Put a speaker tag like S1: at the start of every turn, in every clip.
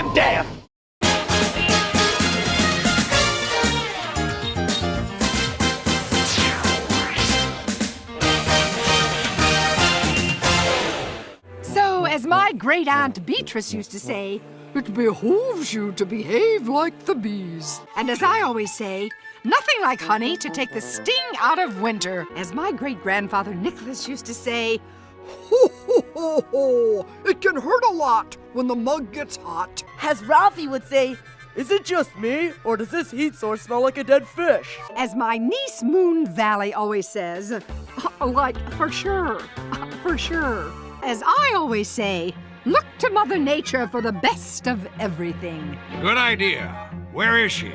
S1: him dead!
S2: So, as my great-aunt Beatrice used to say, it behooves you to behave like the bees. And as I always say, nothing like honey to take the sting out of winter. As my great-grandfather Nicholas used to say,
S3: Ho, ho, ho, ho! It can hurt a lot when the mug gets hot.
S4: As Ralphie would say, is it just me, or does this heat source smell like a dead fish?
S2: as my niece Moon Valley always says, like, for sure, for sure. As I always say, look to Mother Nature for the best of everything.
S5: Good idea. Where is she?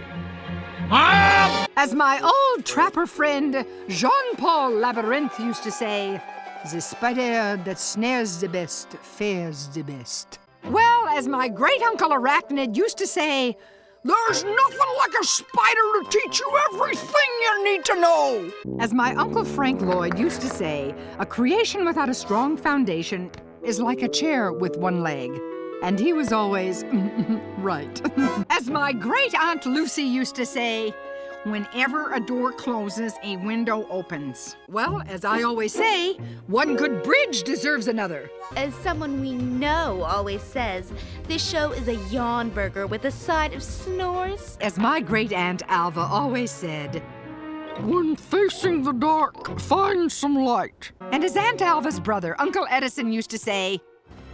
S5: Mom!
S2: As my old trapper friend Jean-Paul Labyrinth used to say, the spider that snares the best fares the best. Well, as my great-uncle Arachnid used to say,
S3: There's nothing like a spider to teach you everything you need to know.
S2: as my Uncle Frank Lloyd used to say, a creation without a strong foundation is like a chair with one leg. And he was always right. As my great-aunt Lucy used to say, whenever a door closes, a window opens. Well, as I always say, one good bridge deserves another.
S6: As someone we know always says, this show is a yawn burger with a side of snores.
S2: As my great-aunt Alva always said,
S3: When facing the dark, find some light.
S2: and as Aunt Alva's brother, Uncle Edison, used to say,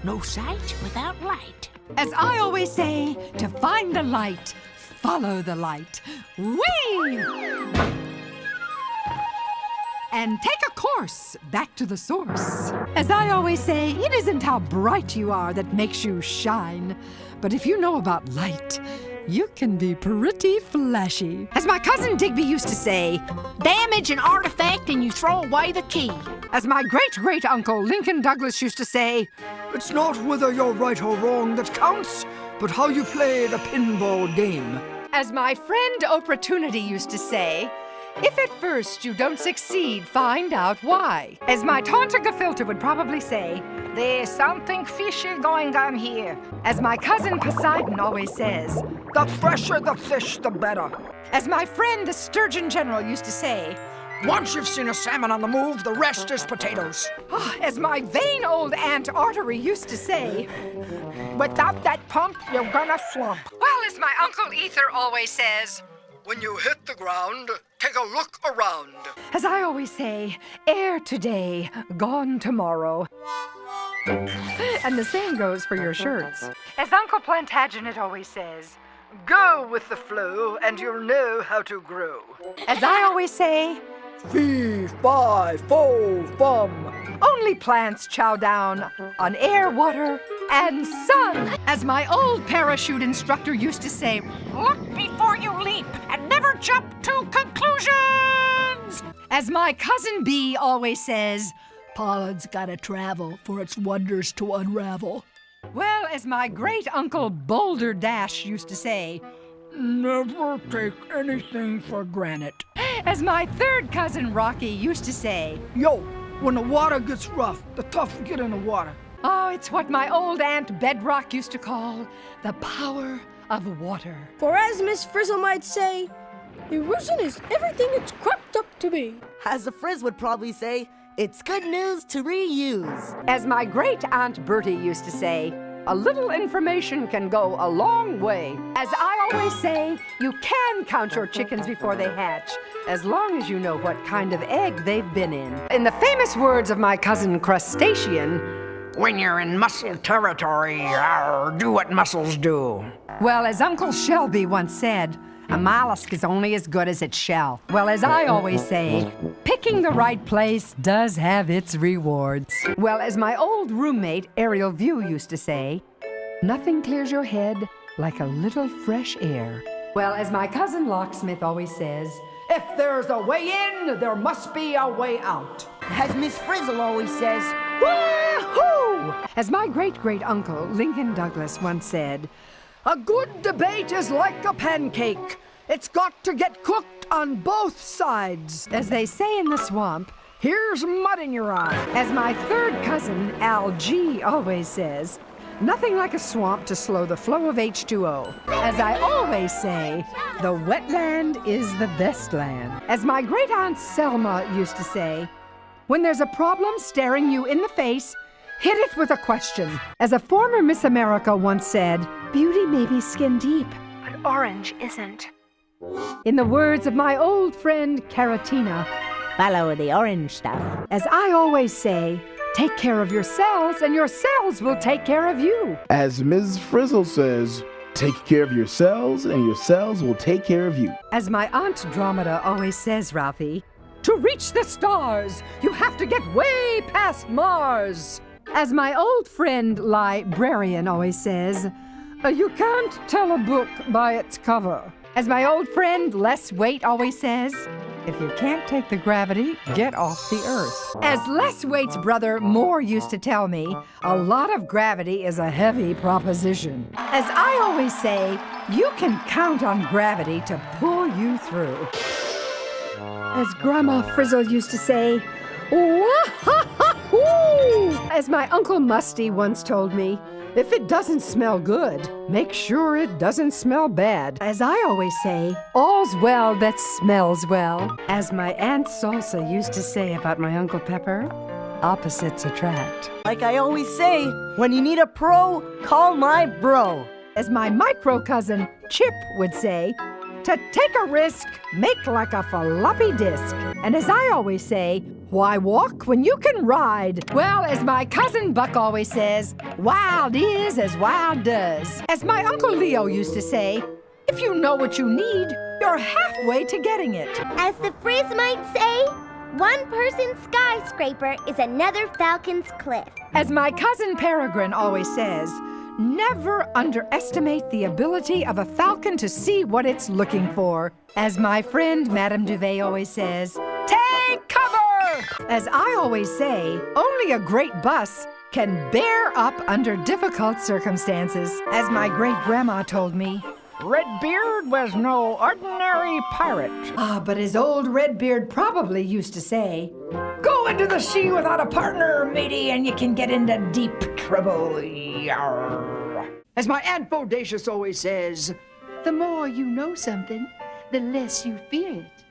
S7: No sight without light.
S2: as I always say, to find the light, follow the light. Whee! And take a course back to the source. As I always say, it isn't how bright you are that makes you shine, but if you know about light, you can be pretty flashy. As my cousin Digby used to say,
S7: Damage an artifact and you throw away the key.
S2: as my great-great-uncle Lincoln Douglas used to say,
S3: It's not whether you're right or wrong that counts, but how you play the pinball game.
S2: as my friend Opportunity used to say, if at first you don't succeed, find out why. As my Tanta Gefilter would probably say,
S7: There's something fishy going on here.
S2: as my cousin Poseidon always says,
S3: The fresher the fish, the better.
S2: as my friend the Sturgeon General used to say,
S3: Once you've seen a salmon on the move, the rest is potatoes.
S2: as my vain old Aunt Artery used to say,
S7: Without that pump, you're gonna flump.
S2: well, as my Uncle Ether always says,
S3: When you hit the ground, take a look around.
S2: as I always say, air today, gone tomorrow. And the same goes for your shirts. As Uncle Plantagenet always says,
S3: Go with the flow, and you'll know how to grow.
S2: as I always say,
S3: Fee, fi, fo, fum.
S2: only plants chow down on air, water, and sun. As my old parachute instructor used to say,
S7: Look before you leap and never jump to conclusions.
S2: as my cousin B always says, pollen's gotta travel for its wonders to unravel. Well, as my great-uncle Boulder Dash used to say,
S3: Never take anything for granted.
S2: as my third cousin Rocky used to say,
S3: Yo, when the water gets rough, the tough get in the water.
S2: oh, it's what my old Aunt Bedrock used to call the power of water.
S8: For as Miss Frizzle might say, erosion is everything it's crept up to be.
S4: As the Frizz would probably say, it's good news to reuse.
S2: As my great-aunt Bertie used to say, a little information can go a long way. As I always say, you can count your chickens before they hatch, as long as you know what kind of egg they've been in. In the famous words of my cousin Crustacean,
S1: When you're in mussel territory, do what mussels do.
S2: well, as Uncle Shelby once said, a mollusk is only as good as its shell. Well, as I always say, picking the right place does have its rewards. Well, as my old roommate Ariel View used to say, nothing clears your head like a little fresh air. Well, as my cousin Locksmith always says,
S3: If there's a way in, there must be a way out.
S4: As Miss Frizzle always says,
S2: wahoo! As my great-great-uncle Lincoln Douglas once said,
S3: A good debate is like a pancake. It's got to get cooked on both sides.
S2: as they say in the swamp,
S3: Here's mud in your eye.
S2: as my third cousin Al G always says, Nothing like a swamp to slow the flow of H2O. As I always say, the wetland is the best land. As my great aunt Selma used to say, when there's a problem staring you in the face, hit it with a question. As a former Miss America once said, beauty may be skin deep, but orange isn't. In the words of my old friend Caratina, follow the orange stuff. As I always say, take care of your cells and your cells will take care of you.
S9: As Ms. Frizzle says, take care of your cells and your cells will take care of you.
S2: As my Aunt Dromeda always says, Ralphie, to reach the stars, you have to get way past Mars. As my old friend Librarian always says, you can't tell a book by its cover. As my old friend Les Waite always says, if you can't take the gravity, get off the earth. As Les Waite's brother Moore used to tell me, a lot of gravity is a heavy proposition. As I always say, you can count on gravity to pull you through. As Grandma Frizzle used to say, wah-ha-ha-hoo! As my Uncle Musty once told me, if it doesn't smell good, make sure it doesn't smell bad. As I always say, all's well that smells well. As my Aunt Salsa used to say about my Uncle Pepper, opposites attract.
S4: Like I always say, when you need a pro, call my bro.
S2: As my micro cousin Chip would say, to take a risk, make like a floppy disk. And as I always say, why walk when you can ride? Well, as my cousin Buck always says, wild is as wild does. As my Uncle Leo used to say, if you know what you need, you're halfway to getting it.
S10: As the Frizz might say, one person's skyscraper is another falcon's cliff.
S2: As my cousin Peregrine always says, never underestimate the ability of a falcon to see what it's looking for. As my friend Madame Duvet always says, take cover! As I always say, only a great bus can bear up under difficult circumstances. As my great-grandma told me,
S1: Redbeard was no ordinary pirate.
S2: but as old Redbeard probably used to say,
S1: Go into the sea without a partner, matey, and you can get into deep trouble. Yarr.
S3: As my Aunt Bodacious always says,
S2: the more you know something, the less you fear it.